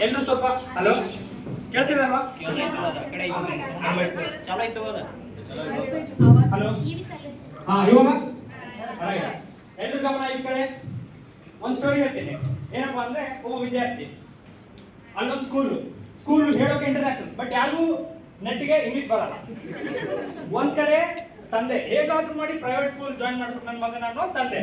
ಎಲ್ಲರೂ ಸ್ವಲ್ಪ hello ಕೇಳಿಸಿದಲ್ವಾ? Hello ಇವಾಗ ಎಲ್ರು ಗಮನ ಈ ಕಡೆ. ಒಂದು ಸ್ಟೋರಿ ಹೇಳ್ತೀನಿ. ಏನಪ್ಪಾ ಅಂದ್ರೆ ಒಬ್ಬ ವಿದ್ಯಾರ್ಥಿ ಅಲ್ಲೊಂದು ಸ್ಕೂಲ್ ಹೇಳೋಕೆ ಇಂಟರ್ನ್ಯಾಷನಲ್, ಬಟ್ ಯಾರಿಗೂ ನೆಟ್ಟಿಗೆ ಇಂಗ್ಲಿಷ್ ಬರಲ್ಲ. ಒಂದ್ ಕಡೆ ತಂದೆ ಹೇಗಾದ್ರೂ ಮಾಡಿ ಪ್ರೈವೇಟ್ ಸ್ಕೂಲ್ ಜಾಯಿನ್ ಮಾಡ್ಬೇಕು ನನ್ನ ಮಗನ ಅನ್ನೋ ತಂದೆ,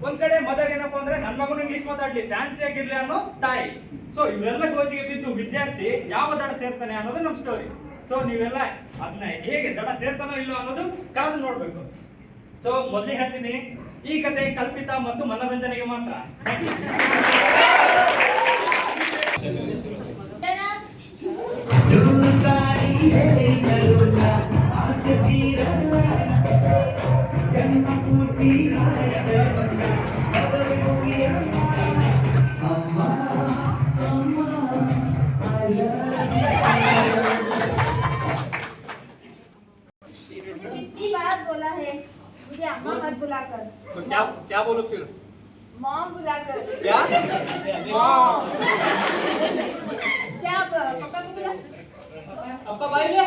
ಒಂದ್ ಕಡೆ ಮದರ್ ಏನಪ್ಪಾ ಅಂದ್ರೆ ನನ್ನ ಮಗನು ಇಂಗ್ಲಿಷ್ ಮಾತಾಡ್ಲಿ ಫ್ಯಾನ್ಸಿ ಆಗಿರ್ಲಿ ಅನ್ನೋ ತಾಯಿ. ಸೊ ಇವರೆಲ್ಲ ಗೋಜಿಗೆ ಬಿದ್ದು ವಿದ್ಯಾರ್ಥಿ ಯಾವ ದಡ ಸೇರ್ತಾನೆ ಅನ್ನೋದು ನಮ್ ಸ್ಟೋರಿ. ಸೊ ನೀವೆಲ್ಲ ಅದನ್ನ ಹೇಗೆ ದಡ ಸೇರ್ತಾನೋ ಇಲ್ಲೋ ಅನ್ನೋದು ಕಾದು ನೋಡ್ಬೇಕು. ಸೊ ಮೊದಲಿಗೆ ಹೇಳ್ತೀನಿ, ಈ ಕತೆ ಕಲ್ಪಿತ ಮತ್ತು ಮನೋರಂಜನೆಗೆ ಮಾತ್ರ. इतनी बार बोला है मुझे अम्मा मत बुलाकर। तो क्या बोलूं फिर? मॉम बुलाकर। क्या? क्या पापा को बुला? अप्पा भाई ले।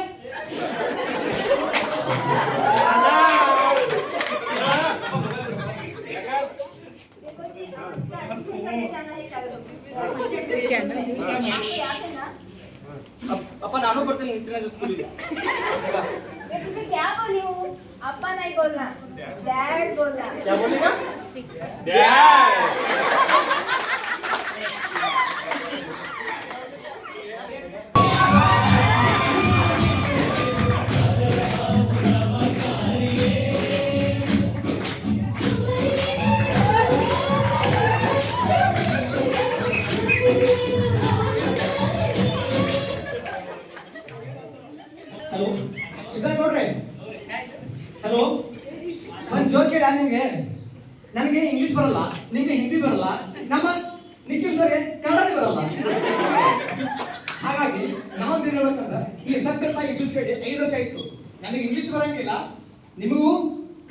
देखो जी इसका जाना है कर दो। याद है ना? अप्पा नानू ಬರ್ತೀನಿ ಇಂಟರ್ನ್ಯಾಷನಲ್ ಸ್ಕೂಲಿಗೆ. मैं तुझे क्या बोली हूँ? अप्पा नहीं बोलना, डैड बोलना। क्या बोलेगा? डैड. ಹಲೋ ಸಿದ್ದರಾಮಯ್ಯ ಹಲೋ, ಒಂದು ಜೋಕ್ ಹೇಳ ನಿಮಗೆ. ನನಗೆ ಇಂಗ್ಲಿಷ್ ಬರಲ್ಲ, ನಿಮಗೆ ಹಿಂದಿ ಬರಲ್ಲ, ನಮ್ಮ ನಿಖಿಲ್ ಸರ್ಗೆ ಕನ್ನಡನೇ ಬರಲ್ಲ. ಹಾಗಾಗಿ ನಾವು ನಿರ್ವಹಿಸಿದ ಈ ಸತ್ಯತಾ ಇನ್ಸ್ಟಿಟ್ಯೂಟ್ 5 ವರ್ಷ ಆಯ್ತು. ನನಗೆ ಇಂಗ್ಲಿಷ್ ಬರಂಗಿಲ್ಲ, ನಿಮಗೂ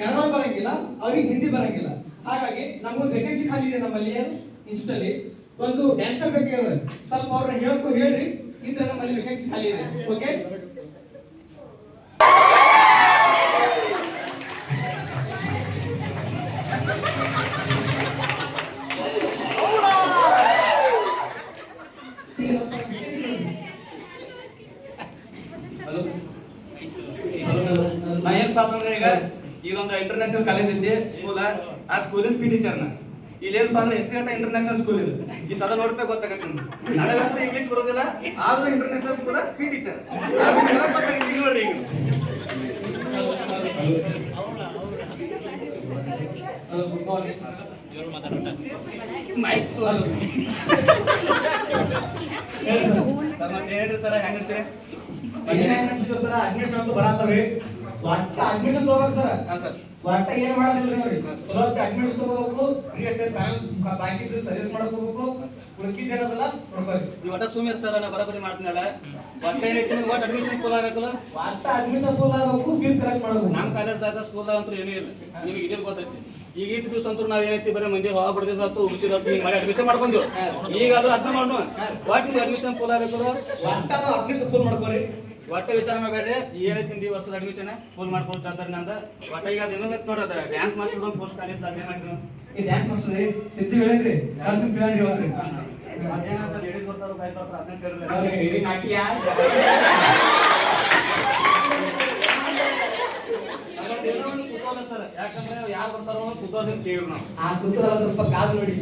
ಕನ್ನಡ ಬರಂಗಿಲ್ಲ, ಅವ್ರಿಗೆ ಹಿಂದಿ ಬರಂಗಿಲ್ಲ. ಹಾಗಾಗಿ ನಮಗೊಂದು ವೇಕೆನ್ಸಿ ಖಾಲಿ ಇದೆ ನಮ್ಮಲ್ಲಿ ಇನ್ಸ್ಟಿಟ್ಯೂಟ್ ಅಲ್ಲಿ. ಒಂದು ಡ್ಯಾನ್ಸರ್ ಬೇಕಾದ್ರೆ ಸ್ವಲ್ಪ ಅವ್ರನ್ನ ಹೇಳ್ರಿ, ಇದ್ರೆ ನಮ್ಮಲ್ಲಿ ವೇಕೆನ್ಸಿ ಖಾಲಿ ಇದೆ. ಓಕೆ, ನಾ ಏನಪ್ಪಾ ಅಂದ್ರೆ ಈಗ ಇದೊಂದು ಇಂಟರ್ನ್ಯಾಷನಲ್ ಕಾಲೇಜ್ ಐತಿ ಸ್ಕೂಲ್, ಆ ಸ್ಕೂಲಿನ ಪಿ ಟೀಚರ್ನ ಇಲ್ಲಿ ಏನಪ್ಪಾ ಅಂದ್ರೆ ಎಸ್ಗೇಟ ಇಂಟರ್ನ್ಯಾಷನಲ್ ಸ್ಕೂಲ್ ಇದು. ಈ ಸದ ನೋಡ್ಬೇಕು ಗೊತ್ತಾಗತ್ತೆ. ನನಗಂತೂ ಇಂಗ್ಲಿಷ್ ಬರೋದಿಲ್ಲ, ಆದ್ರೂ ಇಂಟರ್ನ್ಯಾಷನಲ್ ಸ್ಕೂಲ್ ಪಿ ಟೀಚರ್ ನೋಡ್ರಿ. ಈಗ ಮೈಕ್ ಸರ್ ಮತ್ತೆ ಹೇಳ್ರಿ ಸರ್, ಹೆಂಗ್ ಸರ್ ಅಡ್ಮಿಷನ್ ಅಂತ ಬರತ್ತವ್ರಿ. ಒಟ್ಟ ಅಡ್ಮಿಷನ್ ತಗೋಬೇಕು ಸರ್. ಹಾ ಸರ್, ಒಟ್ಟ ಏನ್ ಮಾಡೋದಿಲ್ಲ ನೋಡ್ರಿ. ಸ್ವಲ್ಪ ಅಡ್ಮಿಷನ್ ತಗೋಬೇಕು, ಪ್ರೀವಿಯಸ್ ಇಯರ್ ಬ್ಯಾಲೆನ್ಸ್ ಬಾಕಿ ಇದ್ರೆ ಸಜೆಸ್ಟ್ ಮಾಡಕ್ ಹೋಗ್ಬೇಕು, ಉಳ್ಕಿದ್ ಏನದಲ್ಲ ನೋಡ್ಬೇಕು. ನೀವು ಒಟ್ಟ ಸುಮೀರ್ ಸರ್ ನಾ ಬರಬರಿ ಮಾಡ್ತೀನಲ್ಲ, ಒಟ್ಟ ಏನೈತಿ ಒಟ್ಟು ಅಡ್ಮಿಷನ್ ಫುಲ್ ಆಗಬೇಕಲ್ಲ. ಒಟ್ಟ ಅಡ್ಮಿಷನ್ ಫುಲ್ ಆಗಬೇಕು, ಫೀಸ್ ಕಲೆಕ್ಟ್ ಮಾಡಬೇಕು. ನಮ್ಮ ಕಾಲೇಜ್ದಾಗ ಸ್ಕೂಲ್ದಾಗ ಅಂತೂ ಏನೂ ಇಲ್ಲ, ನಿಮ್ಗೆ ಇದೇ ಗೊತ್ತೈತಿ. ಈಗ ಇಟ್ಟು ದಿವಸ ಅಂತೂ ನಾವ್ ಏನೈತಿ ಬರೀ ಮಂದಿ ಹವಾ ಬಿಡ್ದಿದ್ದು ಉಗಿಸಿದತ್ತು ಹಿಂಗೆ ಮಾಡಿ ಅಡ್ಮಿಷನ್ ಮಾಡ್ಕೊಂಡ್ವಿ. ಈಗಾದ್ರೂ ಅದನ್ನ ಮಾಡೋಣ, ಒಟ್ಟು ನೀವು ಅಡ್ಮಿಷನ್ ಫುಲ್ ಆಗಬೇಕಲ್ಲ. ಒಟ್ಟ ಅಡ್ಮಿಷನ್ ಫುಲ್ ಮಾಡ್ಕೋರಿ. ಒಟ್ಟ ವಿಚಾರ ಮಾಡಬೇಡ್ರಿ, ಏನೈತಿ ಈ ವರ್ಷದ ಅಡ್ಮಿಷನ್ ಫುಲ್ ಮಾಡ್ಕೊಂಡು ಚಾತಾರೆ ನಂದ. ಒಟ್ಟ ಈಗ ಅದು ಇನ್ನೊಂದು ನೋಡೋದ ಡ್ಯಾನ್ಸ್ ಮಾಸ್ಟರ್ ಒಂದು ಪೋಸ್ಟ್ ಖಾಲಿ ಇತ್ತು, ಅದೇನ್ ಮಾಡ್ತೀವಿ ಈ ಡ್ಯಾನ್ಸ್ ಮಾಸ್ಟರ್ ರೀ ಸಿದ್ಧಿ ಹೇಳಿದ್ರಿ, ಕಾಲ್ಪಿನ್ ಪ್ಲಾನ್ ಇವತ್ತು ಅದೇನಂತ ಲೇಡೀಸ್ ಬರ್ತಾರೋ ಬಾಯ್ಸ್ ಬರ್ತಾರೋ ಅದನ್ನ ಕೇಳಿದ್ರೆ ನಾಟ್ಯ ಕುತೂಹಲ ಸರ್, ಯಾಕಂದ್ರೆ ಯಾರು ಬರ್ತಾರೋ ಕುತೂಹಲ ಕೇಳಿ ನಾವು ಆ ಕುತೂಹಲ ಸ್ವಲ್ಪ ಕಾದು ನೋಡಿ.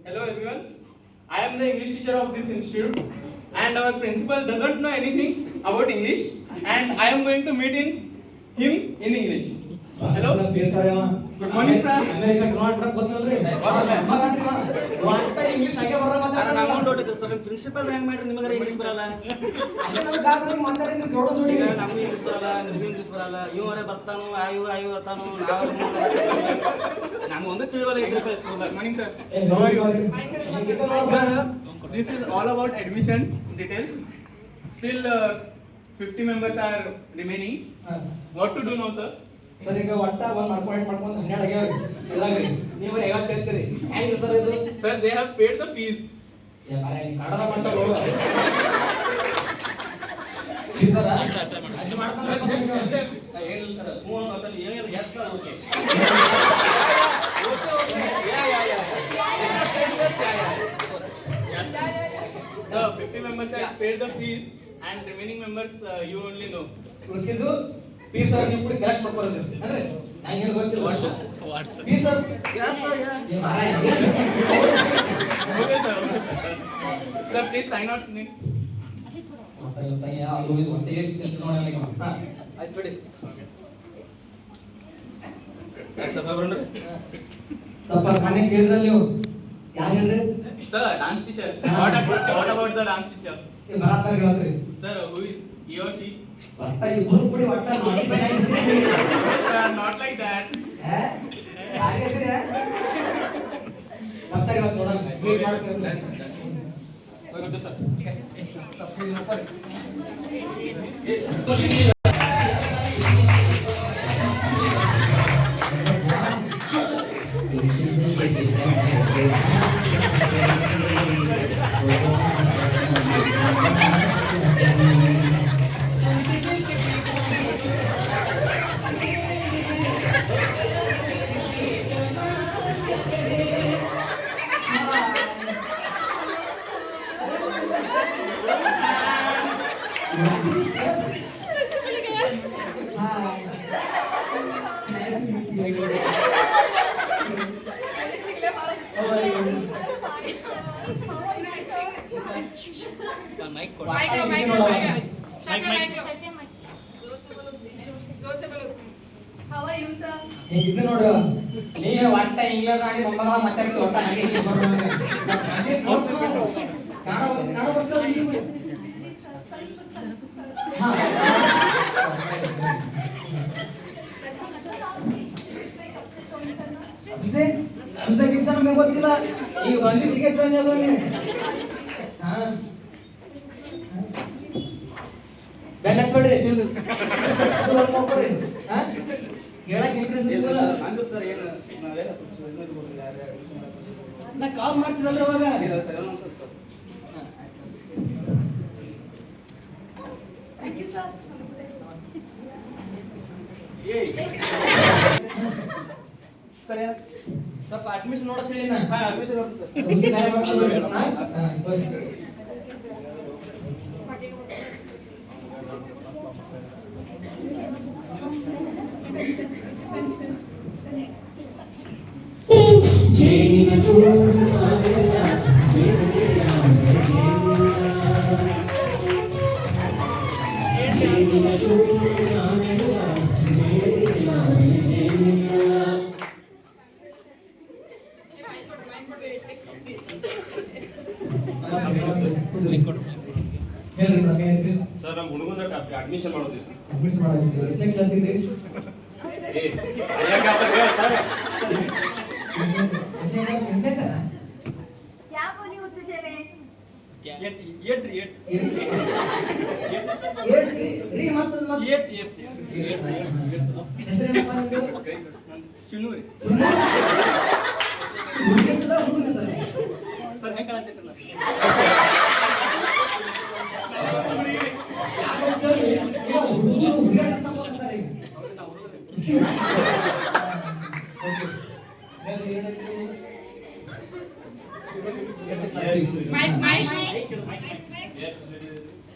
Hello everyone, I am the English teacher of this institute and our principal doesn't know anything about English and I am going to meet him in English. Hello. Good morning, sir. America Donald Trump ಗೊತ್ತಲ್ರಿ English ಹಾಗೆ ಬರೋ ಮಾತಾಡ್ತಾರೆ principal ಹೆಂಗ್ ಮಾಡ್ರಿ ನಿಮಗೆ English ಬರಲ್ಲ ಮಾತಾಡಿ ನೀವು ಜೋಡ ಜೋಡಿ ನಮ್ಗೆ ಇಂಗ್ಲಿಷ್ ಬರಲ್ಲ ನಿಮ್ಗೆ ಇಂಗ್ಲಿಷ್ ಬರಲ್ಲ ಇವರೇ ಬರ್ತಾನು ಆಯು ಬರ್ತಾನು ನಮ್ಗೆ ಒಂದು ತಿಳಿವಲ್ಲ ಇದ್ರಿ school Morning, sir. Sir This is all about admission details. Still 50 members are remaining. What to do now, sir? Sir ಈಗ ಒಟ್ಟ ಒಂದು ಮಾಡ್ಕೊಂಡು 12 ಆಗ್ಯಾವ ಇದ್ರಾಗ್ರಿ ನೀವು ಯಾವಾಗ ಕೇಳ್ತೀರಿ ಹೆಂಗ್ ಸರ್ ಇದು Sir, they have paid the fees. Kannada ಮಾತಾಡೋದು ಈ ಸರ್ ಅಜ್ಜಿ ಮಾಡ್ತಾರೆ ಏನಿಲ್ಲ ಸರ್ ಏನಿಲ್ಲ yes sir okay Sir, 50 members have paid the fees and remaining members you only know. ಉಳಿಕಿದ್ದು ಫೀಸ್ ಸರ್ ನೀವು ಕೂಡ ಕರೆಕ್ಟ್ ಮಾಡ್ಕೊಳ್ಳೋದು ಅಂದ್ರೆ ನಂಗೆ ಏನು ಗೊತ್ತಿಲ್ಲ fees sir yes sir Okay, sir. Okay, sir. Sir, please sign out. ಆಯ್ತು ಬಿಡಿ ಸರ್ ಬರೋಣ್ರಿ ಸ್ವಲ್ಪ ಮನೆ ಕೇಳಿದ್ರಲ್ಲ ನೀವು ಯಾರು ಹೇಳ್ರಿ Sir, dance teacher. What about the dance teacher? ಬರಾತಾರ ಹೇಳ್ರಿ Sir, who is he or she? ಒಟ್ಟ ಇಬ್ಬರು ಕೂಡಿ ಒಟ್ಟ Sir, not like that. ಬರ್ತಾರೆ ಇವತ್ತು ನೋಡೋಣ ವೇಟ್ ಮಾಡ್ತೀವಿ Okay, sir. How are you, sir? ಇದು ನೋಡು ನೀ ಒಟ್ಟ ಇಂಗ್ಲೆಂಡ್ ಆಗಿ ಮೊಮ್ಮಗ ಮಾತಾಡ್ತಿ ಒಟ್ಟ ಹಂಗೆ ಹಿಂಗೆ ಬರೋದು ಕನ್ನಡ ಬರ್ತದೆ ನಿಮ್ಗೆ? ಹಾ. ಗಿಫ್ಟ್ ನಮಗೆ ಗೊತ್ತಿಲ್ಲ ಈಗ ಬಂದಿದ್ದು ಈಗ ಜಾಯ್ನ್ ಆಗೋದು ನೀವು ಹಾ ಬೆನ್ನ ಹತ್ಬೇಡ್ರಿ ನೋಡ್ಕೊಡ್ರಿ ಹಾ ಹೇಳಕ್ ಇಂಟ್ರೆಸ್ಟ್ ಇಲ್ಲ ಅಂದ್ರೆ ಸರ್ ಏನು ನಾ ಕಾಲ್ ಮಾಡ್ತಿದ್ದಲ್ರಿ ಅವಾಗ ಇಲ್ಲ sir sir Thank you, sir. ಸರಿ ಸ್ವಲ್ಪ ಅಡ್ಮಿಷನ್ ನೋಡತ್ ಹೇಳಿ ನಾ ಹಾ ಅಡ್ಮಿಷನ್ ನೋಡಿ ಸರ್ ಹುಡುಗಿ ಕಾರ್ಯ ಮಾಡ್ಕೊಳ್ರಿ ಹಾ ಬರ್ರಿ ಹೇಳ್ರಿ ನನಗೆ ಹೇಳ್ರಿ ಸರ್ ನಮ್ಮ ಹುಡುಗನ ಅಡ್ಮಿಷನ್ ಮಾಡೋದಿಲ್ಲ ಅಡ್ಮಿಷನ್ ಮಾಡೋದು ಎಷ್ಟನೇ ಕ್ಲಾಸ್ ಇದೆ क्या बोली हो तुझे मैं? ರೀ ಮತ್ತದ ಚಿನ್ನು ಸರ್ ಹೆಂಗೆ ಕಾಣಿಸ್ತಿಲ್ಲ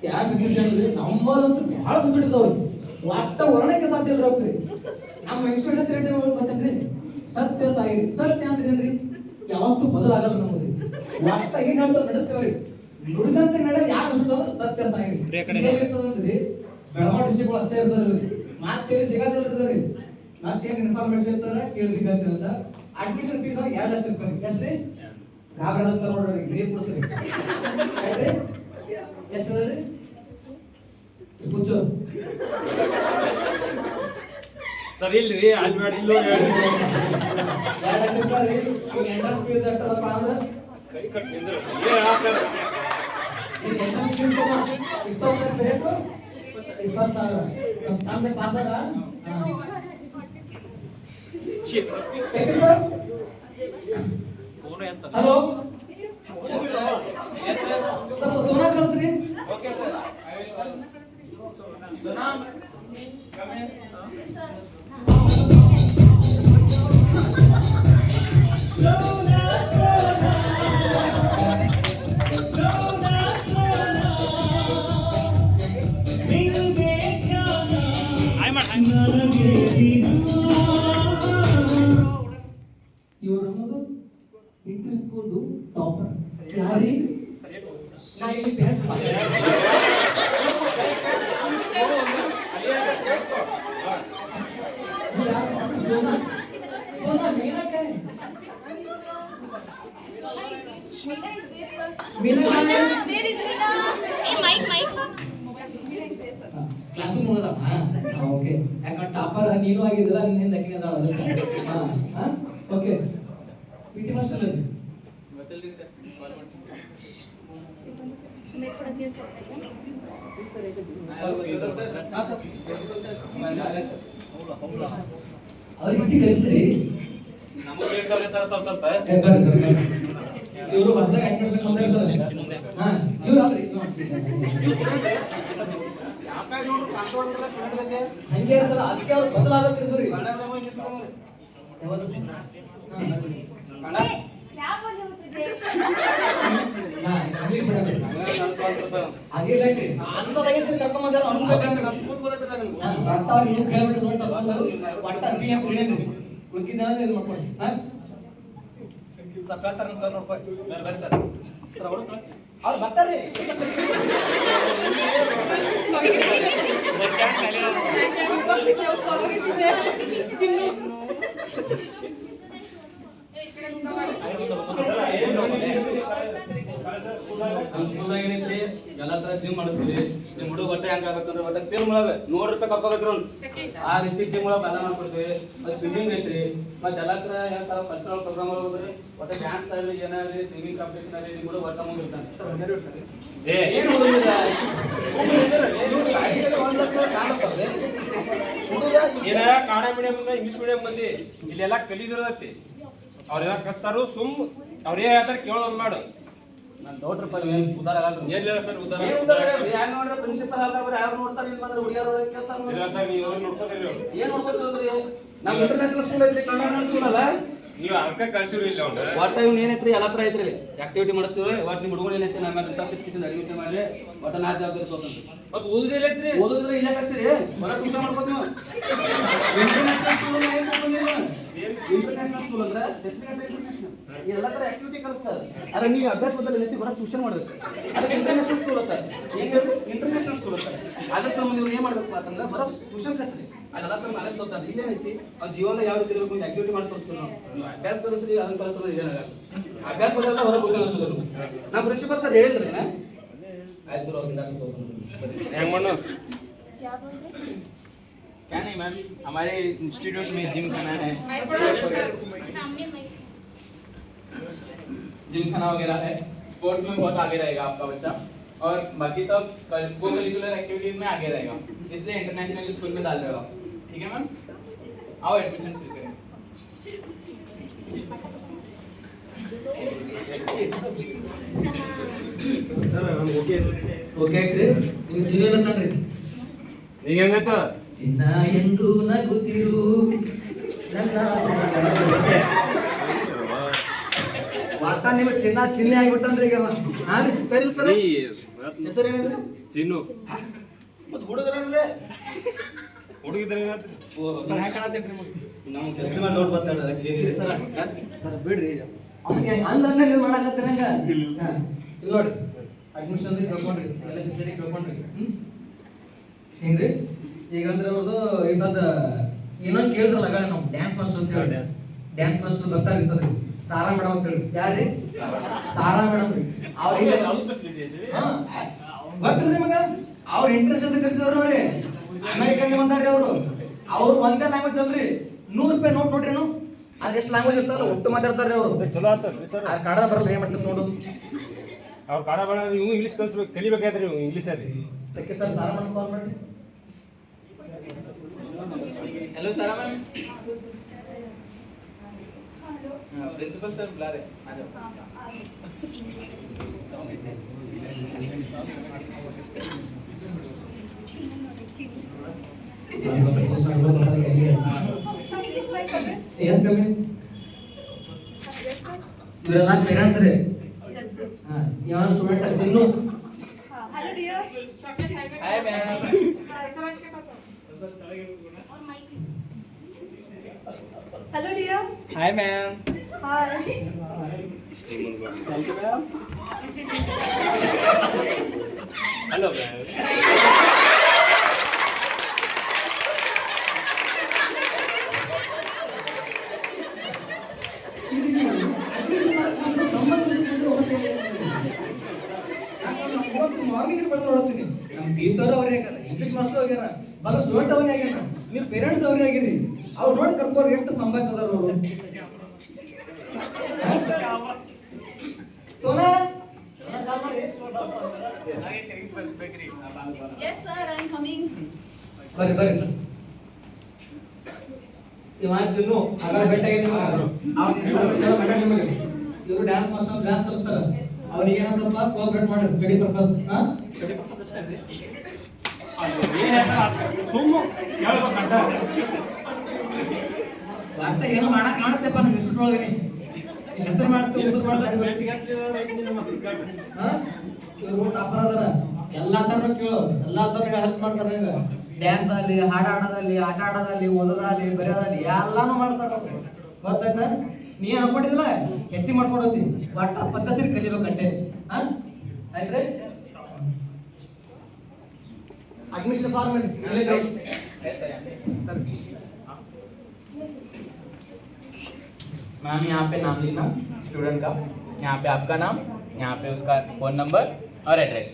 ಯಾವ ಫೆಸಿಲಿಟಿ ಅಂದ್ರೆ ನಮ್ಮಲ್ಲಂತೂ ಬಹಳ ಫೆಸಿಲಿಟಿ ಇದಾವ್ರಿ ಒಟ್ಟ ವರ್ಣಕ್ಕೆ ಸಾಧ್ಯ ಇಲ್ರಿ ಅವ್ರಿ ನಮ್ಮ ಇನ್ಸ್ಟಿಟ್ಯೂಟ್ ರೇಟ್ ಗೊತ್ತೇನ್ರಿ ಸತ್ಯ ಸಾಯಿರಿ ಸತ್ಯ ಅಂದ್ರೆ ಏನ್ರಿ ಯಾವತ್ತೂ ಬದಲಾಗಲ್ಲ ನಮ್ಮದು ಒಟ್ಟ ಏನ್ ಹೇಳ್ತಾ ನಡೆಸ್ತೇವ್ರಿ ನುಡಿದಂತೆ ನಡೆದ ಯಾರು ಸತ್ಯ ಸಾಯಿರಿ ಏನಿರ್ತದಂದ್ರಿ ಬೆಳಗಾವಿ ಡಿಸ್ಟ್ರಿಕ್ಟ್ ಅಷ್ಟೇ ಇರ್ತದ್ರಿ ಮಾತೇಳಿ ಸಿಗೋದಿಲ್ರಿ ಮತ್ತೇನು ಇನ್ಫಾರ್ಮೇಶನ್ ಇರ್ತದೆ ಕೇಳ್ಬೇಕಾಗ್ತದೆ ಅಂತ. ಅಡ್ಮಿಷನ್ ಫೀಸ್ 2 ಲಕ್ಷ ರೂಪಾಯಿ. ಎಷ್ಟ್ರಿ? ಗಾಬರಿ ಅಂತ ನೋಡ್ರಿ, ನೀರು ಕೊಡ್ತೀರಿ. ಎಷ್ಟು ರೀ? ಕುಚ್ಚು ಸರ್ ಇಲ್ರಿ ಅಲ್ಲಿ ಮಾಡಿ ಇಲ್ಲಿ ಹೋಗಿ ಹೇಳ್ರಿ. 2 ಲಕ್ಷ ರೂಪಾಯಿ ರೀ. ಈಗ ಎಂಟ್ರೆನ್ಸ್ ಫೀಸ್ ಎಷ್ಟದಪ್ಪ ಅಂದ್ರೆ ಕೈ ಕಟ್ಟಿದ್ರೆ ಏನ್ ಹೇಳಾಕಲ್ಲ. ಈಗ ಎಂಟ್ರೆನ್ಸ್ ಫೀಸ್ 20 ಲಕ್ಷ ರೇಟು 20,000 ಸಾಮ್ನೆ ಪಾಸ್ ಆಗ. ಹಲೋ ಸ್ವಲ್ಪ ಸೋನಾ ಕಳಿಸ್ರಿ. ಓಕೆ ಸರ್ ಸೋನಾ ಇವರು ನಮ್ಮದು ಇಂಟರ್ ಸ್ಕೂಲ್ದು ಟಾಪರ್ ಯಾರಿ? ನಾ ಇಲ್ಲಿ सोना मीना का है। मीना का है। Where is Meena? Hey, mic. Class ನೋಡದ. ಓಕೆ. ಯಾಕಂದ್ರೆ ಟಾಪರ್ ನೀನು ಆಗಿದ್ರಲ್ಲ ನಿನ್ನಿಂದ ದಕ್ಕಿನ ಅದಾಳ. ಓಕೆ. ಪಿಟಿ ಮಾಸ್ಟರ್ ಅಲ್ಲಿ ಗೊತ್ತಿಲ್ರಿ ಸರ್. मैं थोड़ा क्यों चलता है ಹಾ ಸರ್ ಅವ್ರಿಗೆ ಬಿಟ್ಟು ಕಳಿಸ್ರಿ. ನಮಗೆ ಹೇಳ್ತಾವ್ರಿ ಸರ್ ಸ್ವಲ್ಪ ಇವರು ಹೊಸದಾಗಿ ಅಡ್ಮಿಷನ್ ಬಂದಿರ್ತಾರೆ. ಹಾ ಇವ್ರು ಅಲ್ರಿ ಹಂಗೆ ಇರ್ತಾರ. ಅದಕ್ಕೆ ಅವ್ರು ಬದಲಾಗತ್ತಿದ್ರಿ. क्या बोले हो तुझे ಇಂಗ್ಲಿಷ್ ಮೇಡಮ್ ಹಾಗಿಲ್ಲ ಅಂತದಾಗಿತ್ತು ಕರ್ಕೊಂಡ್ ಬಂದಾರ ಒಟ್ಟ ನೀವು ಕೇಳ್ಬಿಟ್ಟು ಒಟ್ಟ ಅರ್ಬಿ ಹಾಕಿ ಕುಡಿಯನ್ರಿ ಕುಡ್ಕಿದ್ದಾನ ಇದು ಮಾಡ್ಕೊಂಡು ಸ್ವಲ್ಪ ಹೇಳ್ತಾರ ಸರ್ ನೋಡ್ಕೊಂಡು ಬರ್ರಿ ಸರ್ ಸರ್ ಅವರು ಅವ್ರು ಬರ್ತಾರ್ರಿ. ನಮ್ಮ ಸ್ಕೂಲ್ದಾಗ ಏನೈತ್ರಿ ಎಲ್ಲಾ ತರ ಜಿಮ್ ಮಾಡಿಸ್ತೀವಿ. ನಿಮ್ ಹುಡುಗ ಹೊಟ್ಟೆ ಹೆಂಗ್ ಆಗ್ಬೇಕಂದ್ರೆ ಹೊಟ್ಟೆ ಫಿಲ್ಮ್ ಒಳಗ 100 ರೂಪಾಯಿ ಕರ್ಕೋಬೇಕ್ರಿ ಅವ್ನು. ಆ ರೀತಿ ಜಿಮ್ ಒಳಗ ಎಲ್ಲ ಮಾಡ್ಕೊಡ್ತೀವಿ. ಮತ್ತೆ ಸ್ವಿಮ್ಮಿಂಗ್ ಐತ್ರಿ. ಮತ್ತೆ ಎಲ್ಲಾ ತರ ಯಾವ ತರ ಕಲ್ಚರಲ್ ಪ್ರೋಗ್ರಾಮ್ ಹೋಗ್ರಿ. ಒಟ್ಟೆ ಡ್ಯಾನ್ಸ್ ಆಗಲಿ ಏನಾಗಲಿ ಸ್ವಿಮ್ಮಿಂಗ್ ಕಾಂಪಿಟೇಷನ್ ಆಗಲಿ ನಿಮ್ ಹುಡುಗ ಹೊಟ್ಟೆ ಮುಂದಿರ್ತಾನೆ. ಏ ಏನ್ ಹುಡುಗಿಲ್ಲ ಒಂದ್ ಲಕ್ಷ ಕಾಣಪ್ಪೇ ಹುಡುಗ ಏನ ಕನ್ನಡ ಮೀಡಿಯಂ ಇಂಗ್ಲಿಷ್ ಮೀಡಿಯಂ ಮಂದಿ ಇಲ್ಲೆಲ್ಲ ಕಲಿದಿರತ್ತೆ. ಅವ್ರೆಲ್ಲ ಕಸ್ತಾರು ಅವ್ರೇ ಹೇಳ್ತಾರೆ ಕೇಳೋದು ಮಾಡು. ನಾನು ಡೌಟ್ ರೂಪಾಯಿ ಏನು ಉದಾರ ಆಗಲ್ಲ ಏನಿಲ್ಲ ಸರ್ ಉದಾರ ಏನು ಉದಾರ ಯಾರು ನೋಡ್ರೆ ಪ್ರಿನ್ಸಿಪಲ್ ಆದವ್ರು ಯಾರು ನೋಡ್ತಾರೆ ಇಲ್ಲಿ ಬಂದ್ರೆ ಹುಡುಗಿಯರು ಕೇಳ್ತಾರೆ. ಇಲ್ಲ ಸರ್ ನೀವು ನೋಡ್ಕೊತೀರಿ ಏನ್ ನೋಡ್ಕೊತೀರಿ? ನಮ್ಮ ಇಂಟರ್ನ್ಯಾಷನಲ್ ಸ್ಕೂಲ್ ಐತ್ರಿ, ಕನ್ನಡ ಸ್ಕೂಲ್ ಅಲ್ಲ. ನೀವು ಅರ್ಕ ಕಳ್ಸಿರಿ ಇಲ್ಲ ಅವ್ನ ಒಟ್ಟ ಇವ್ನು ಏನೈತ್ರಿ ಎಲ್ಲ ತರ ಐತ್ರಿ ಆಕ್ಟಿವಿಟಿ ಮಾಡಿಸ್ತೀವಿ. ಒಟ್ಟು ನಿಮ್ಮ ಹುಡುಗರು ಏನೈತಿ ನಮ್ಮ ರಿಸರ್ಚ್ ಎಜುಕೇಶನ್ ಅಡ್ಮಿಷನ್ ಮಾಡಿ ಒಟ್ಟ ನಾ ಜವಾಬ್ದಾರಿ ತಗೊಂಡ್ರಿ. ಮತ್ತೆ ಓದುದಿಲ್ಲ ಐತ್ರಿ ಓದೋದ್ರೆ ಇಲ್ಲ ಕಳಿಸ್ತೀರಿ ಹೊರ ಟ್ಯೂಷನ್ ಮಾಡ್ಬೋದು ನೀವು. ಇಂಟರ್ನ್ಯಾಷನಲ್ ಸ್ಕೂಲ್ ಏನ್ ಮಾಡ್ಕೊಂಡಿಲ್ಲ ಇಂಟರ್ನ್ಯಾಷನಲ್ ಸ್ಕೂಲ್ ಅಂದ್ರೆ ಇಂಟರ್ನ್ಯಾಷನಲ್ ಎಲ್ಲ ತರ ಆಕ್ಟಿವಿಟಿ ಕಲಿಸ್ತಾರೆ. ಅದ್ರ ನೀವು ಅಭ್ಯಾಸ ಬದಲು ಏನೈತಿ ಹೊರ ಟ್ಯೂಷನ್ ಮಾಡ್ಬೇಕು. ಅದಕ್ಕೆ ಇಂಟರ್ನ್ಯಾಷನಲ್ ಸ್ಕೂಲ್ ಅಂತ ಹೆಂಗ್ ಇಂಟರ್ನ್ಯಾಷನಲ್ ಸ್ಕೂಲ್ ಅಂತ ಅದ್ರ ಸಂಬಂಧ ಇವ್ರು ಏನ್ ಮಾಡ್ಬೇಕು ಅಂತಂದ್ರೆ ಬರೋ ಟ್ಯೂಷನ್ ಕಲಿಸ್ರಿ. ಅಲ್ಲೆಲ್ಲ ತರ ನಾಲೆಜ್ ತೋರ್ತಾರೆ. ಇಲ್ಲೇನೈತಿ ಅವ್ನ ಜೀವನ ಯಾವ ರೀತಿ ಇರಬೇಕು ಆಕ್ಟಿವಿಟಿ ಮಾಡಿ ತೋರಿಸ್ತೀವಿ ನಾವು. ನೀವು ಅಭ್ಯಾಸ ಕಲಿಸ್ರಿ ಅದನ್ನ ಕಲಿಸೋದು ಏನಾಗಲ್ಲ. ಅಭ್ಯಾಸ ಬದಲ ಹೊರ ಟ್ಯೂಷನ್ ಅಂತಂದ್ರು ನಮ್ಮ ಪ್ರಿನ್ಸಿಪಲ್ ಸರ್ ಹೇಳಿದ್ರಿ ಆಯ್ತು ಅವ್ರಿಂದ ಹೆಂಗ್ ಮಾಡು क्या बोल रहे क्या नहीं मैम, हमारे इंस्टीट्यूट में जिम खाना है, सामने माइक जिम खाना वगैरह है. स्पोर्ट्स में बहुत आगे रहेगा आपका बच्चा और बाकी सब को करिकुलर एक्टिविटीज में आगे रहेगा. इसलिए इंटरनेशनल स्कूल में डाल रहे हो आप. ठीक है मैम, आओ एडमिशन फिल करें. ಓಕೆ ಆಯ್ತ್ರಿ. ನಿಮ್ ಜೀವನ ಅಂತನ್ರಿ ಈಗ ಹೆಂಗೈತ ಚಿನ್ನ ಎಂದು ನಗುತ್ತಿರು ನನ್ನ ಒಟ್ಟ ನಿಮ್ಮ ಚಿನ್ನ ಆಗಿಬಿಟ್ಟನ್ರಿ ಈಗ. ಹಾ ರೀ ಸರಿ ಸರ್ ನೀ ಹೆಸರು ಏನಿದೆ ಚಿನ್ನು ಮತ್ತೆ ಹುಡುಗರಲ್ಲೇ ಹುಡುಗಿದ್ರೆ ಸರ್ ಯಾಕೆ ಕಾಣತೈತ್ರಿ ನಿಮಗೆ? ನಮ್ಮ ಹೆಸರು ಮೇಲೆ ಡೌಟ್ ಬರ್ತಾಳೆ ಅದಕ್ಕೆ ಸರ್ ಬಿಡ್ರಿ ಅವ್ನಿಗೆ ಅಲ್ಲ ನೀವು ಮಾಡಕತ್ತೀರಂಗ. ಹಾ ಇಲ್ಲಿ ನೋಡ್ರಿ ಅಡ್ಮಿಷನ್ ಕೇಳ್ಕೊಂಡ್ರಿ ಎಲ್ಲ ಫೆಸಿಲಿಟಿ ಕೇಳ್ಕೊಂಡ್ರಿ. ಹಿಂಗ್ರಿ ಈಗಂದ್ರೆ ಅವ್ರದ್ದು ಈ ಸದ ಏನೋ ಕೇಳಿದ್ರಲ್ಲ ಆಗ ನಾವು ಡ್ಯಾನ್ಸ್ ಮಾಸ್ಟರ್ ಅಂತ ಹೇಳಿ ಡ್ಯಾನ್ಸ್ ಮಾಸ್ಟರ್ ಬರ್ತಾರೆ ಸರ್ ಸಾರಾ ಮೇಡಮ್ ಅಂತ ಹೇಳಿ ಯಾರ್ರಿ ಸಾರಾ ಮೇಡಮ್ ರೀ ಅವ್ರಿಗೆ ಗೊತ್ತಿಲ್ರಿ ಮಗ ಅವ್ರ ಇಂಟ್ರೆಸ್ಟ್ ಅಂತ ಕರ್ಸಿದವ್ರು ಅವ್ರಿ ಅಮೆರಿಕದಿಂದ ಬಂದಾರ್ರಿ ಅವ್ರು ಒಂದೇ ಲ್ಯಾಂಗ್ವೇಜ್ ಅಲ್ರಿ 100 ರೂಪಾಯಿ ನೋಟ್ ನೋಡ್ರಿ ಏನು ಅದ್ರ ಎಷ್ಟು ಲ್ಯಾಂಗ್ವೇಜ್ ಇರ್ತಾರಲ್ಲ ಒಟ್ಟು ಮಾತಾಡ್ತಾರ್ರಿ ಅವರು ಚಲೋ ಆತಲ್ರಿ ಸರ್ ಆ ಕನ್ನಡ ಬರಲ್ಲ ಏನ್ ಮಾಡ್ತಾರೆ ನೋಡು ಅವ್ರು ಕನ್ನಡ ಬೇಡ ನೀವು ಇಂಗ್ಲೀಷ್ ಕಲಿಸ್ಬೇಕು ಕಲಿಬೇಕಾಯ್ತ್ರಿ ನೀವು ಇಂಗ್ಲೀಷ್ ಅಲ್ಲಿ ಅದಕ್ಕೆ ಸರ್ ಸಾರಾ ಮೇಡಮ್ ಕಾಲ್ ಮಾಡಿ हेलो सारा मैम प्रिंसिपल सर बुला रहे आ जाओ Yes, come in. ಇವರೆಲ್ಲ ಪೇರೆಂಟ್ಸ್ ರೀ ಯಾವ student Chinnu hello dear hi ma'am hello dear hi ma'am hi thank you ma'am hello ma'am morning ಬಂದು ನೋಡ್ತೀನಿ ನಮ್ಮ ಟೀಚರ್ ಅವ್ರೇ ಆಗ್ಯಾರ ಇಂಗ್ಲಿಷ್ ಮಾಸ್ಟರ್ ಆಗ್ಯಾರ ಬಲ ಸ್ಟೂಡೆಂಟ್ ಅವ್ರೇ ಆಗ್ಯಾರ ನೀವು ಪೇರೆಂಟ್ಸ್ ಅವ್ರೇ ಆಗಿರಿ ಅವ್ರು ನೋಡಿ ಕರ್ಕೋರು ಎಷ್ಟು ಸಂಭಾಷಣೆ ಅದಾರ ಅವರು ಸೋನಾ ಕಾಲ್ ಮಾಡಿ yes sir I am coming ಬರ್ರಿ ಇವ ಚಿನ್ನು ಅಗಳ ಬೆಟ್ಟಾಗಿ ಇವರು ಡ್ಯಾನ್ಸ್ ಮಾಸ್ಟರ್ ಡ್ಯಾನ್ಸ್ ಕಲಿಸ್ತಾರ ಅವ್ರಿಗೆ ಏನೋ ಸ್ವಲ್ಪ ಕೋಆಪರೇಟ್ ಮಾಡಿ ಸ್ಟಡಿ ಪರ್ಪಸ್ ಸುಮ್ಮ ಹೇಳ್ಬೇಕಂತ ಅಂತ ಏನೋ ಮಾಡಕ್ ಮಾಡತ್ತೇಪ್ಪ ನಮ್ಮ ಹೆಸರು ಒಳಗನಿ ಹೆಸರು ಮಾಡ್ತೇವೆ ಹೆಸರು ಮಾಡ್ತಾರೆ ಇವರು ಟಾಪರ್ ಅದಾರ ಎಲ್ಲಾ ತರ ಕೇಳೋ ಎಲ್ಲಾ ತರ ಹೆಲ್ಪ್ ಮಾಡ್ತಾರ ಈಗ ಡ್ಯಾನ್ಸ್ ಅಲ್ಲಿ ಹಾಡ ಆಡೋದಲ್ಲಿ ಆಟ ಆಡೋದಲ್ಲಿ ಓದೋದಲ್ಲಿ ಬರೆಯೋದಲ್ಲಿ ಎಲ್ಲಾನು ಮಾಡ್ತಾರ ಗೊತ್ತಾಯ್ತಾ ನೀ ಅನ್ಕೊಂಡಿದಿಲ್ಲ ಹೆಚ್ಚಿಗೆ ಮಾಡ್ಕೊಂಡು ಹೋಗ್ತೀನಿ ಒಟ್ಟ ಪದ್ಧತಿ ಕಲಿಬೇಕಂತೆ ಆಯ್ತ್ರಿ ಅಡ್ಮಿಷನ್ ಫಾರ್ಮ್ मैम यहाँ पे नाम लिखना स्टूडेंट का यहाँ पे आपका नाम यहाँ पे उसका फ़ोन नंबर और एड्रेस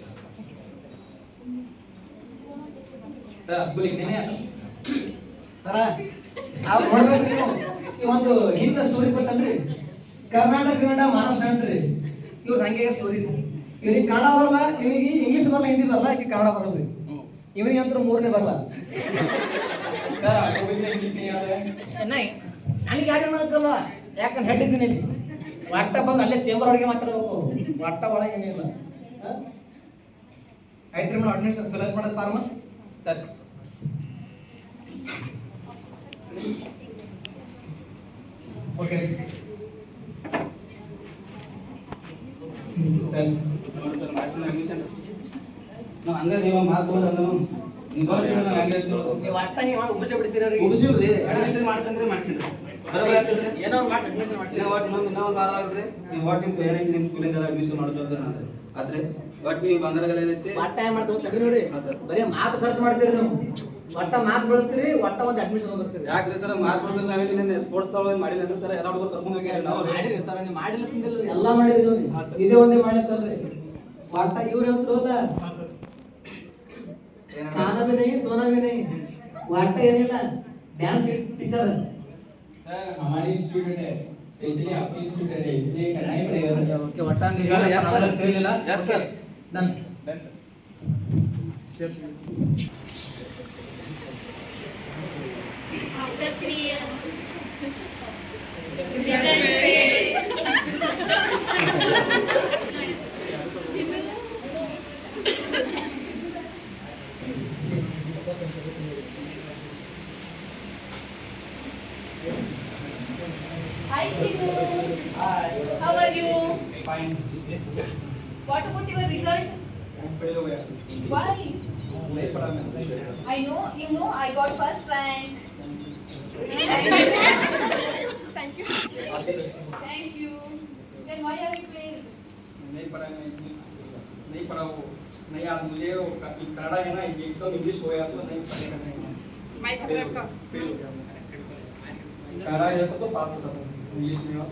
ಸರ ನಾವು ನೋಡ್ಬೇಕ್ರಿ ಈ ಒಂದು ಹಿಂದ ಸ್ಟೋರಿ ಗೊತ್ತನ್ರಿ ಕರ್ನಾಟಕ ಮಹಾರಾಷ್ಟ್ರ ಅಂತ್ರಿ ಇವ್ರು ಹಂಗೆ ಸ್ಟೋರಿ ಇವ್ರಿಗೆ ಕನ್ನಡ ಬರಲ್ಲ ಇವನಿಗೆ ಇಂಗ್ಲಿಷ್ ಬರಲ್ಲ ಹಿಂದಿ ಬರಲ್ಲ ಆಕೆ ಕನ್ನಡ ಬರಲ್ಲ ಇವನಿಗೆ ಅಂತ 3ನೇ ಬರಲ್ಲ ನನಗೆ ಯಾರು ಅನ್ನೋಕ್ಕಲ್ಲ ಯಾಕಂದ್ರೆ ಹೆಡ್ ಇದ್ದೀನಿ ಇಲ್ಲಿ ಒಟ್ಟ ಬಂದು ಅಲ್ಲೇ ಚೇಂಬರ್ ಅವ್ರಿಗೆ ಮಾತಾಡಬೇಕು ಒಟ್ಟ ಒಳಗೆ ಏನಿಲ್ಲ ಆಯ್ತ್ರಿ ಮೇಡಮ್ ಅಡ್ಮಿಷನ್ ಫಿಲ್ ಮಾಡೋದು ಫಾರ್ಮ್ सर ಓಕೆ ನಾವು ಹಂಗ ನೀವು ಮಾತು ತಗೊಂಡ್ರೆ ನೀವು ಹೆಂಗೆ ನೀವು ಒಟ್ಟ ನೀವು ಉಪಯೋಗ ಬಿಡ್ತೀರ ಮುಗಿಸಿವ್ರಿ ಅಡ್ಮಿಷನ್ ಮಾಡ್ಸಂದ್ರೆ ಮಾಡ್ಸಿದ್ರಿ ಬರೋಬರ ಆಗ್ತದ್ರಿ ಏನೋ ಒಂದು ಮಾರ್ಕ್ಸ್ ಅಡ್ಮಿಷನ್ ಮಾಡ್ತೀನಿ ಒಟ್ಟು ಇನ್ನೊಂದು ವಾರ ಆಗ್ರಿ ನೀವು ಒಟ್ಟು ನಿಮ್ಗೆ ಏನೈತಿ ನಿಮ್ಮ ಸ್ಕೂಲಿಂದ ಅಡ್ಮಿಷನ್ ಮಾಡೋ ಜವಾಬ್ದಾರಿ ಅಂದ್ರೆ ಆದ್ರೆ ಒಟ್ಟು ನೀವು ಬಂದ್ರಾಗಲ್ಲ ಏನೈತಿ ಒಟ್ಟ ಏನ್ ಮಾಡ್ತೀವಿ ತಗೀರಿ ಹಾ ಸರ್ ಬರೀ ಮಾತು ಖರ್ಚು ಮಾಡ್ತೀರಿ ನೀವು ಒಟ್ಟ ಮಾತು ಬೆಳೆಸ್ತೀರಿ ಒಟ್ಟ ಒಂದು ಅಡ್ಮಿಷನ್ ಬರ್ತೀರಿ ಯಾಕ್ರಿ ಸರ್ ಮಾರ್ಕ್ ಬರ್ತಾರೆ ನಾವೇನು ಸ್ಪೋರ್ಟ್ಸ್ ತಗೊಳ್ಳೋದು ಮಾಡಿಲ್ಲ ಅಂದ್ರೆ ಸರ್ ಎಲ್ಲ ಹುಡುಗರು ಕರ್ಕೊಂಡು ಹೋಗಿ ನಾವು ಮಾಡಿರಿ ಸರ್ ನೀವು ಮಾಡಿಲ್ಲ ತಿಂದಿಲ್ಲ ಎಲ್ಲ ಮಾಡಿರಿ ನೋಡಿ ಹಾ, ಸರ್. ಇದೇ ಒಂದೇ ಮಾಡಿತ್ತಲ್ರಿ ಒಟ್ಟ ಇವ್ರು ಹೇಳ್ತಾರೆ ಹೌದಾ ನಾನಾ भी नहीं सोना भी नहीं ಒಟ್ಟ ಏನಿಲ್ಲ ಡ್ಯಾನ್ಸ್ ಟೀಚರ್ सर हमारी इंस्टीट्यूट है स्पेशली आपकी इंस्टीट्यूट है इसलिए करना ही पड़ेगा ಓಕೆ ಒಟ್ಟ ಅಂತ Yes, sir. ತಿಳಿಲಿಲ್ಲ Yes, sir. Done after 3 years Hi Chinu. Hi. How are you? Fine What about your result? Fail हो गया Why? नहीं पढ़ा मैं I know, you know, I got first rank. Thank you. Thank you. Then why are you failed? नहीं पढ़ा मैं नहीं पढ़ा वो नहीं याद मुझे वो कन्नड़ा है ना एकदम इंग्लिश हो गया तो नहीं पढ़ेगा नहीं My फेल हो गया मैं करा जाता तो पास होता था इंग्लिश में और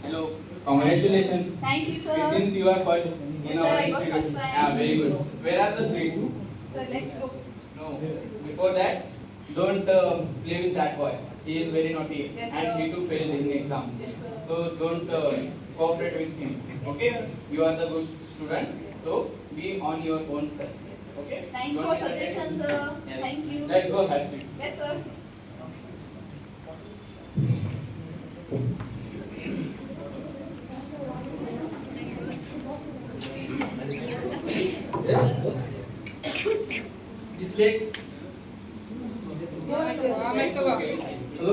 Hello, congratulations. Thank you, sir. Since you are first in Yes, our sir, I got institute. first rank. Yeah, very good. Where are the sweets? Sir, let's go. No. Before that, don't play with that boy. He is very naughty Yes, and sir. he too failed in the exam. Yes, sir. So don't cooperate with him. Okay? You are the good student. So be on your own self. Okay? Thanks Don't for be like that. suggestions, sir. Yes. Thank you. Let's go have sweets. Yes, sir. इसलिए hello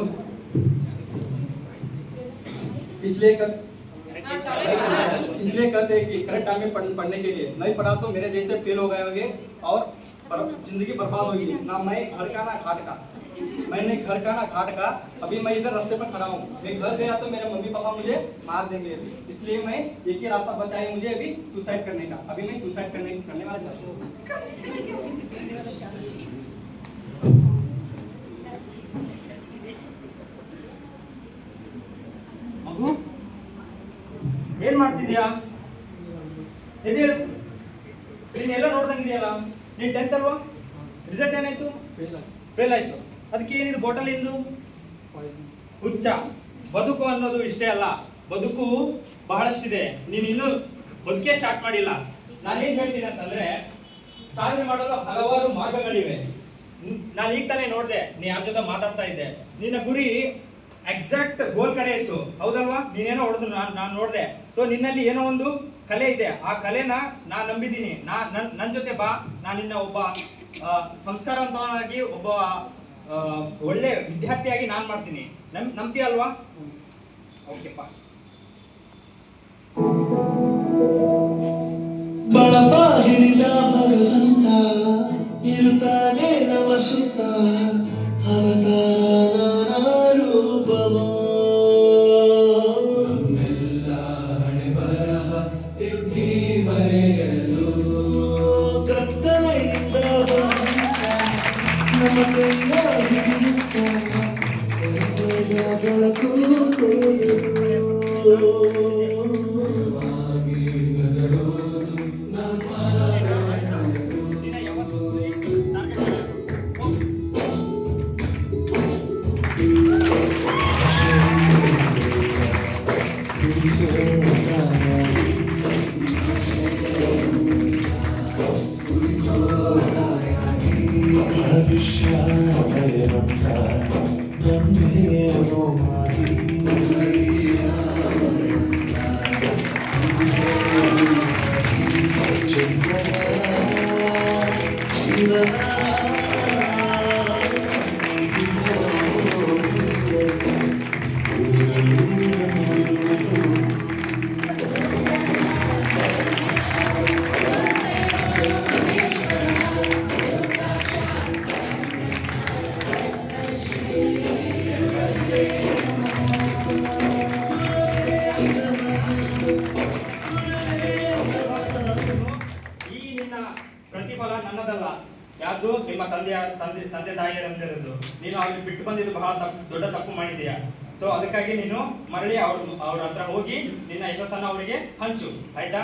इसलिए कहते हैं कि correct time में पढ़ने के लिए नहीं पढ़ा तो मेरे जैसे फेल हो गए होंगे और जिंदगी बर्बाद होगी। ना मैं घर का ना घाट का, मैंने घर का ना घाट का। अभी मैं इधर रास्ते पर खड़ा हूँ, मैं घर गया तो मेरे मम्मी पापा मुझे मार देंगे अभी, इसलिए मैं एक ही रास्ता बचा है मुझे अभी सुसाइड करने का। अभी मैं सुसाइड करने वाला चाहता हूँ। ಮಗು ಏನ್ ಮಾಡ್ತಿದ್ಯಾ? ಎದ್ದೇಳು. ನೀನೆಲ್ಲ ನೋಡ್ದಂಗಿದೆಯಲ್ಲ, ನೀನ್ 10th ಅಲ್ವಾ? ರಿಸಲ್ಟ್ ಏನಾಯ್ತು? ಫೇಲ್ ಆಯ್ತು. ಅದಕ್ಕೆ ಏನಿದು ಬಾಟಲ್ ಇಂದು? ಹುಚ್ಚ. ಬದುಕು ಅನ್ನೋದು ಇಷ್ಟೇ ಅಲ್ಲ, ಬದುಕು ಬಹಳಷ್ಟಿದೆ. ನೀನ್ ಇನ್ನೂ ಬದುಕೇ ಸ್ಟಾರ್ಟ್ ಮಾಡಿಲ್ಲ. ನಾನೇನ್ ಹೇಳ್ತೀನಿ ಅಂತಂದ್ರೆ, ಸಾಧನೆ ಮಾಡಲು ಹಲವಾರು ಮಾರ್ಗಗಳಿವೆ. ನಾನು ಈಗ ತಾನೇ ನೋಡಿದೆ, ನೀ ಯಾರ ಜೊತೆ ಮಾತಾಡ್ತಾ ಇದ್ದೆ, ನಿನ್ನ ಗುರಿ ಎಕ್ಸಾಕ್ಟ್ ಗೋಲ್ ಕಡೆ ಇತ್ತು, ಹೌದಲ್ವಾ? ನೀನೇನೋ ಹೊಡೆದು ನಾನು ನೋಡಿದೆ. ಸೊ ನಿನ್ನಲ್ಲಿ ಏನೋ ಒಂದು ಕಲೆ ಇದೆ, ಆ ಕಲೆನ ನಾನು ನಂಬಿದ್ದೀನಿ. ನನ್ನ ಜೊತೆ ಬಾ, ನಾನು ನಿನ್ನ ಒಬ್ಬ ಸಂಸ್ಕಾರವಂತನಾಗಿ, ಒಬ್ಬ ಒಳ್ಳೆ ವಿದ್ಯಾರ್ಥಿಯಾಗಿ ನಾನು ಮಾಡ್ತೀನಿ. ನಂಬ್ತೀಯ ಅಲ್ವಾ? ಓಕೆಪ್ಪ. ಬಳಪ ಹಿಡಿದ ಭಗವಂತ ಇರುತ್ತಾನೆ ನಮ ಸುತ್ತ ಅವತಾರ ರೂಪವ ಎಲ್ಲ ಹಣೆ ಬರಹ ತಿರುಗಿ ಬರೆಯಲು ಕತ್ತಲೆಯಿಂದ ಬಂದ ನಮ್ಮ ಕೈಯ ಹಿಡಿಯುತ್ತ ಬೆಳಕು ಪ್ರತಿಫಲ ನನ್ನದಲ್ಲ, ಯಾರ್ದು? ನಿಮ್ಮ ತಂದೆ ತಾಯಿಯರಂದಿರದು. ನೀನು ಅಲ್ಲಿ ಬಿಟ್ಟು ಬಂದಿದ್ದು ಬಹಳ ದೊಡ್ಡ ತಪ್ಪು ಮಾಡಿದೀಯಾ. ಸೊ ಅದಕ್ಕಾಗಿ ನೀನು ಮರಳಿ ಅವ್ರ ಹತ್ರ ಹೋಗಿ ನಿನ್ನ ಯಶಸ್ಸನ್ನು ಅವರಿಗೆ ಹಂಚು, ಆಯ್ತಾ?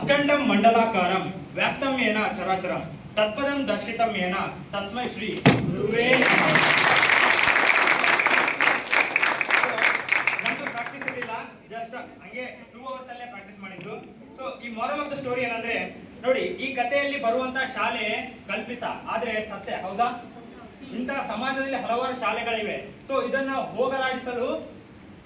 ಅಖಂಡಂ ಮಂಡಲಾಕಾರಂ ವ್ಯಾಪ್ತಂ ಏನ ಚರಾಚರಂ ತತ್ಪದಂ ದರ್ಶಿತಂ ಏನ ತಸ್ಮೈ ಶ್ರೀ ಗುರುವೇ ನಮಃ. ನಂದು ಪ್ರಾಕ್ಟೀಸ್ ಇರಲಿಲ್ಲ, ಜಸ್ಟ್ ಹಂಗೆ 2 hours ಅಲ್ಲೇ ಪ್ರಾಕ್ಟೀಸ್ ಮಾಡಿದ್ದು. ಸೊ ಈ ಮಾರಲ್ ಆಫ್ ದ ಸ್ಟೋರಿ ಏನಂದ್ರೆ, ನೋಡಿ, ಈ ಕಥೆಯಲ್ಲಿ ಬರುವಂತ ಶಾಲೆ ಕಲ್ಪಿತ ಆದ್ರೆ ಸತ್ಯ, ಹೌದಾ? ಇಂತಹ ಸಮಾಜದಲ್ಲಿ ಹಲವಾರು ಶಾಲೆಗಳಿವೆ. ಸೊ ಇದನ್ನ ಹೋಗಲಾಡಿಸಲು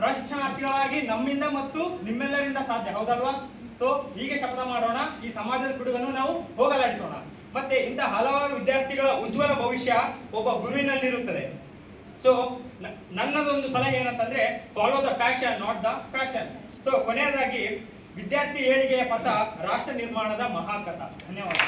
ಪ್ರಶಿಕ್ಷಣಾರ್ಥಿಗಳಾಗಿ ನಮ್ಮಿಂದ ಮತ್ತು ನಿಮ್ಮೆಲ್ಲರಿಂದ ಸಾಧ್ಯ, ಹೌದಲ್ವಾ? ಸೊ ಹೀಗೆ ಶಪಥ ಮಾಡೋಣ, ಈ ಸಮಾಜದ ಪಿಡುಗನ್ನು ನಾವು ಹೋಗಲಾಡಿಸೋಣ. ಮತ್ತೆ ಇಂಥ ಹಲವಾರು ವಿದ್ಯಾರ್ಥಿಗಳ ಉಜ್ವಲ ಭವಿಷ್ಯ ಒಬ್ಬ ಗುರುವಿನಲ್ಲಿರುತ್ತದೆ. ಸೊ ನನ್ನದೊಂದು ಸಲಹೆ ಏನಂತಂದ್ರೆ, follow the passion, not the fashion. So ಕೊನೆಯದಾಗಿ, ವಿದ್ಯಾರ್ಥಿ ಏಳಿಗೆಯ ಪಥ ರಾಷ್ಟ್ರ ನಿರ್ಮಾಣದ ಮಹಾಕಥ. ಧನ್ಯವಾದ.